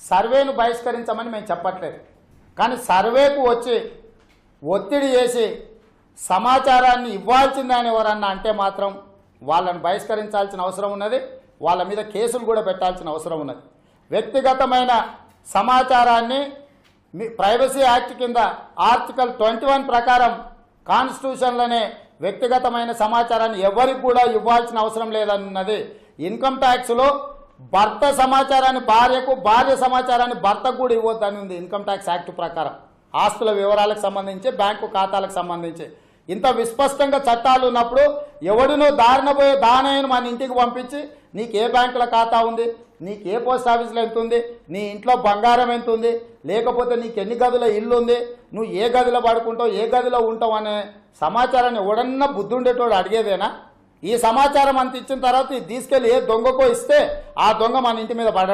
సర్వేను బహిష్కరించమని మేము చెప్పట్లేదు, కానీ సర్వేకు వచ్చి ఒత్తిడి చేసి సమాచారాన్ని ఇవ్వాల్సిందని ఎవరన్నా అంటే మాత్రం వాళ్ళని బహిష్కరించాల్సిన అవసరం ఉన్నది, వాళ్ళ మీద కేసులు కూడా పెట్టాల్సిన అవసరం ఉన్నది. వ్యక్తిగతమైన సమాచారాన్ని ప్రైవసీ యాక్ట్ కింద ఆర్టికల్ 21 ప్రకారం కాన్స్టిట్యూషన్లోనే వ్యక్తిగతమైన సమాచారాన్ని ఎవరికి కూడా ఇవ్వాల్సిన అవసరం లేదన్నది. ఇన్కమ్ ట్యాక్స్లో భర్త సమాచారాన్ని భార్యకు, భార్య సమాచారాన్ని భర్తకు కూడా ఇవ్వద్దని ఉంది ఇన్కమ్ ట్యాక్స్ యాక్ట్ ప్రకారం. ఆస్తుల వివరాలకు సంబంధించి, బ్యాంకు ఖాతాలకు సంబంధించి ఇంత విస్పష్టంగా చట్టాలు ఉన్నప్పుడు ఎవడినో దారిన పోయే దానయ్యను మన ఇంటికి పంపించి నీకు ఏ బ్యాంకుల ఖాతా ఉంది, నీకు ఏ పోస్ట్ ఆఫీస్లో ఎంత ఉంది, నీ ఇంట్లో బంగారం ఎంత ఉంది, లేకపోతే నీకు ఎన్ని గదుల ఇల్లు ఉంది, నువ్వు ఏ గదిలో పడుకుంటావు, ఏ గదిలో ఉంటావు అనే సమాచారాన్ని ఎవడన్నా బుద్ధుండేటోడు అడిగేదేనా? ఈ సమాచారం అంత ఇచ్చిన తర్వాత తీసుకెళ్ళి ఏ దొంగకో ఇస్తే ఆ దొంగ మన ఇంటి మీద పడ